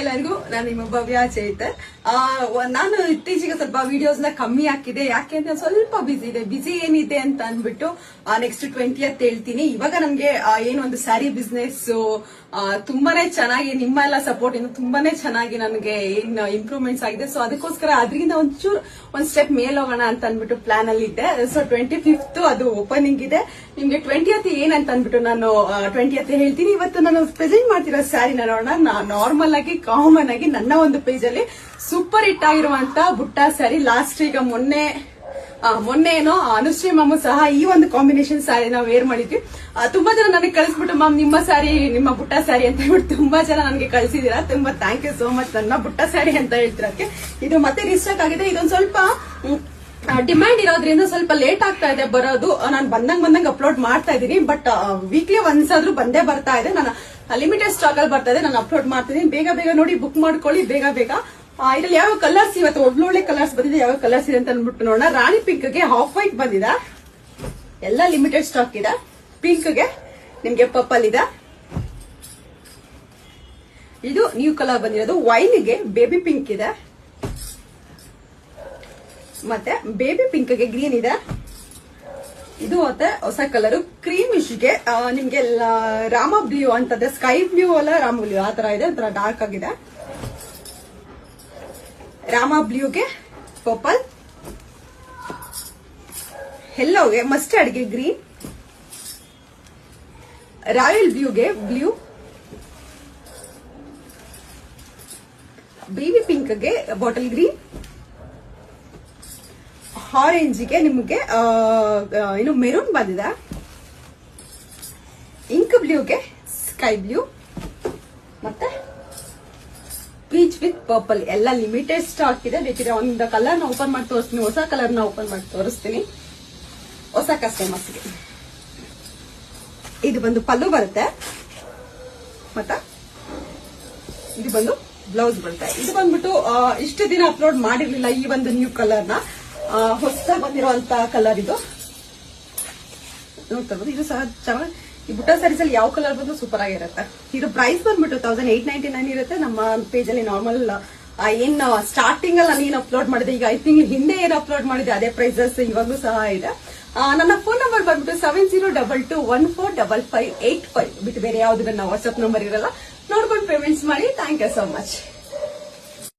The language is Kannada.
ಎಲ್ಲರಿಗೂ, ನಾನು ನಿಮ್ಮ ಭವ್ಯ ಚೈತರ್. ನಾನು ಇತ್ತೀಚೆಗೆ ಸ್ವಲ್ಪ ವಿಡಿಯೋಸ್ ನ ಕಮ್ಮಿ ಹಾಕಿದೆ. ಯಾಕೆ ಅಂತ ಸ್ವಲ್ಪ ಬಿಸಿ ಇದೆ. ಬಿಸಿ ಏನಿದೆ ಅಂತ ಅಂದ್ಬಿಟ್ಟು ನೆಕ್ಸ್ಟ್ 20th ಹೇಳ್ತೀನಿ. ಇವಾಗ ನಮ್ಗೆ ಏನೊಂದು ಸ್ಯಾರಿ ಬಿಸ್ನೆಸ್ ತುಂಬಾನೇ ಚೆನ್ನಾಗಿ, ನಿಮ್ಮ ಎಲ್ಲ ಸಪೋರ್ಟ್ ಇಂದ ತುಂಬಾನೇ ಚೆನ್ನಾಗಿ ನನಗೆ ಏನ್ ಇಂಪ್ರೂವ್ಮೆಂಟ್ಸ್ ಆಗಿದೆ. ಸೊ ಅದಕ್ಕೋಸ್ಕರ ಅದರಿಂದ ಒಂದ್ ಸ್ಟೆಪ್ ಮೇಲ್ ಹೋಗೋಣ ಅಂತ ಅಂದ್ಬಿಟ್ಟು ಪ್ಲಾನ್ ಅಲ್ಲಿ ಇದ್ದೆ. ಸೊ 25th ಅದು ಓಪನಿಂಗ್ ಇದೆ. ನಿಮ್ಗೆ 20th ಏನಂತ ಅಂದ್ಬಿಟ್ಟು ನಾನು 20th ಹೇಳ್ತೀನಿ. ಇವತ್ತು ನಾನು ಪ್ರೆಸೆಂಟ್ ಮಾಡ್ತಿರೋ ಸ್ಯಾರಿ ನೋಡೋಣ. ನಾರ್ಮಲ್ ಆಗಿ ಕಾಮನ್ ಆಗಿ ನನ್ನ ಒಂದು ಪೇಜ್ ಅಲ್ಲಿ ಸೂಪರ್ ಹಿಟ್ ಆಗಿರುವಂತ ಬುಟ್ಟ ಸ್ಯಾರಿ. ಲಾಸ್ಟ್ ಈಗ ಮೊನ್ನೆ ಏನೋ ಅನುಶ್ರೀ ಮಾಮು ಸಹ ಈ ಒಂದು ಕಾಂಬಿನೇಷನ್ ಸ್ಯಾರಿ ನಾವು ವೇರ್ ಮಾಡಿದ್ವಿ. ತುಂಬಾ ಜನ ನನಗೆ ಕಳಿಸ್ಬಿಟ್ಟು ಮ್ಯಾಮ್ ನಿಮ್ಮ ಸ್ಯಾರಿ, ನಿಮ್ಮ ಬುಟ್ಟ ಸ್ಯಾರಿ ಅಂತ ಹೇಳ್ಬಿಟ್ಟು ತುಂಬಾ ಜನ ನನಗೆ ಕಳಿಸಿದೀರಾ. ತುಂಬಾ ಥ್ಯಾಂಕ್ ಯು ಸೋ ಮಚ್. ನನ್ನ ಬುಟ್ಟ ಸ್ಯಾರಿ ಅಂತ ಹೇಳ್ತಿರಕ್ಕೆ ಇದು ಮತ್ತೆ ರಿಸ್ಟಾಕ್ ಆಗಿದೆ. ಇದೊಂದು ಸ್ವಲ್ಪ ಡಿಮ್ಯಾಂಡ್ ಇರೋದ್ರಿಂದ ಸ್ವಲ್ಪ ಲೇಟ್ ಆಗ್ತಾ ಇದೆ ಬರೋದು. ನಾನು ಬಂದಂಗ್ ಅಪ್ಲೋಡ್ ಮಾಡ್ತಾ ಇದ್ದೀನಿ. ಬಟ್ ವೀಕ್ಲಿ ಒನ್ಸ್ ಆದ್ರೂ ಬಂದೇ ಬರ್ತಾ ಇದೆ. ನಾನು ಲಿಮಿಟೆಡ್ ಸ್ಟಾಕ್ ಅಲ್ಲಿ ಬರ್ತಾ ಇದೆ. ನಾನು ಅಪ್ಲೋಡ್ ಮಾಡ್ತಿದ್ದೀನಿ. ಬೇಗ ನೋಡಿ ಬುಕ್ ಮಾಡ್ಕೊಳ್ಳಿ ಬೇಗ. ಇದ್ರಲ್ಲಿ ಯಾವ ಕಲರ್ಸ್ ಇವತ್ತು ಒಳ್ಳೊಳ್ಳೆ ಕಲರ್ಸ್ ಬಂದಿದೆ. ಯಾವ ಕಲರ್ಸ್ ಇದೆ ಅಂತ ಅಂದ್ಬಿಟ್ಟು ನೋಡೋಣ. ರಾಣಿ ಪಿಂಕ್ ಗೆ ಹಾಫ್ ವೈಟ್ ಬಂದಿದೆ. ಎಲ್ಲ ಲಿಮಿಟೆಡ್ ಸ್ಟಾಕ್ ಇದೆ. ಪಿಂಕ್ ಗೆ ನಿಮ್ಗೆ ಪರ್ಪಲ್ ಇದೆ. ಇದು ನ್ಯೂ ಕಲರ್ ಬಂದಿರೋದು. ವೈನ್ ಗೆ ಬೇಬಿ ಪಿಂಕ್ ಇದೆ. ಮತ್ತೆ ಬೇಬಿ ಪಿಂಕ್ ಗೆ ಗ್ರೀನ್ ಇದೆ. ಇದು ಮತ್ತೆ ಹೊಸ ಕಲರ್ ಕ್ರೀಮಿಶ್ ಗೆ ನಿಮ್ಗೆ ರಾಮ ಬ್ಲೂ ಅಂತದೆ. ಸ್ಕೈ ಬ್ಲೂ ಅಲ್ಲ, ರಾಮ ಬ್ಲೂ ಆ ತರ ಇದೆ. ಒಂಥರ ಡಾರ್ಕ್ ಆಗಿದೆ. ರಾಮ ಬ್ಲೂಗೆ ಪರ್ಪಲ್, ಯೆಲ್ಲೋಗೆ ಮಸ್ಟರ್ಡ್ ಗೆ ಗ್ರೀನ್, ರಾಯಲ್ ಬ್ಲೂಗೆ ಬ್ಲೂ, ಬೇಬಿ ಪಿಂಕ್ ಗೆ ಬಾಟಲ್ ಗ್ರೀನ್, ಆರೆಂಜ್ ಗೆ ನಿಮಗೆ ಇನ್ನು ಮೆರೂನ್ ಬಂದಿದೆ. ಇಂಕ್ ಬ್ಲೂಗೆ ಸ್ಕೈ ಬ್ಲೂ, ಮತ್ತೆ ಪೀಚ್ ವಿತ್ ಪರ್ಪಲ್. ಎಲ್ಲ ಲಿಮಿಟೆಡ್ ಸ್ಟಾಕ್ ಇದೆ. ಬೇಕಿದ್ರೆ ಒಂದು ಕಲರ್ ನ ಓಪನ್ ಮಾಡಿ ತೋರಿಸ್ತೀನಿ. ಹೊಸ ಕಲರ್ ನ ಓಪನ್ ಮಾಡಿ ತೋರಿಸ್ತೀನಿ ಹೊಸ ಕಸ್ಟಮರ್ಸ್ಗೆ. ಇದು ಬಂದು ಪಲ್ಲು ಬರುತ್ತೆ. ಮತ್ತೆ ಇದು ಬಂದು ಬ್ಲೌಸ್ ಬರುತ್ತೆ. ಇದು ಬಂದ್ಬಿಟ್ಟು ಇಷ್ಟು ದಿನ ಅಪ್ಲೋಡ್ ಮಾಡಿರ್ಲಿಲ್ಲ ಈ ಒಂದು ನ್ಯೂ ಕಲರ್ ನ. ಹೊಸದಾಗಿ ಬಂದಿರುವಂತ ಕಲರ್ ಇದು ನೋಡ್ತಾ ಇರ್ಬೋದು. ಇದು ಸಹ ಚೆನ್ನಾಗಿ. ಈ ಬುಟ್ಟ ಸ್ಯಾರೀಸ್ ಅಲ್ಲಿ ಯಾವ ಕಲರ್ ಬಂದು ಸೂಪರ್ ಆಗಿರುತ್ತೆ. ಇದು ಪ್ರೈಸ್ ಬಂದ್ಬಿಟ್ಟು 1899 ಇರುತ್ತೆ. ನಮ್ಮ ಪೇಜ್ ಅಲ್ಲಿ ನಾರ್ಮಲ್ ಏನ್ ಸ್ಟಾರ್ಟಿಂಗ್ ಅಲ್ಲಿ ನಾನು ಏನ್ ಅಪ್ಲೋಡ್ ಮಾಡಿದೆ, ಈಗ ಐ ಥಿಂಕ್ ಹಿಂದೆ ಏನ್ ಅಪ್ಲೋಡ್ ಮಾಡಿದೆ ಅದೇ ಪ್ರೈಸಸ್ ಇವಾಗೂ ಸಹ ಇದೆ. ನನ್ನ ಫೋನ್ ನಂಬರ್ ಬಂದ್ಬಿಟ್ಟು 7022145585 ಬಿಟ್ಟು ಬೇರೆ ಯಾವ್ದು ನನ್ನ ವಾಟ್ಸ್ಆಪ್ ನಂಬರ್ ಇರಲ್ಲ. ನೋಡ್ಕೊಂಡು ಪೇಮೆಂಟ್ಸ್ ಮಾಡಿ. Thank you so much.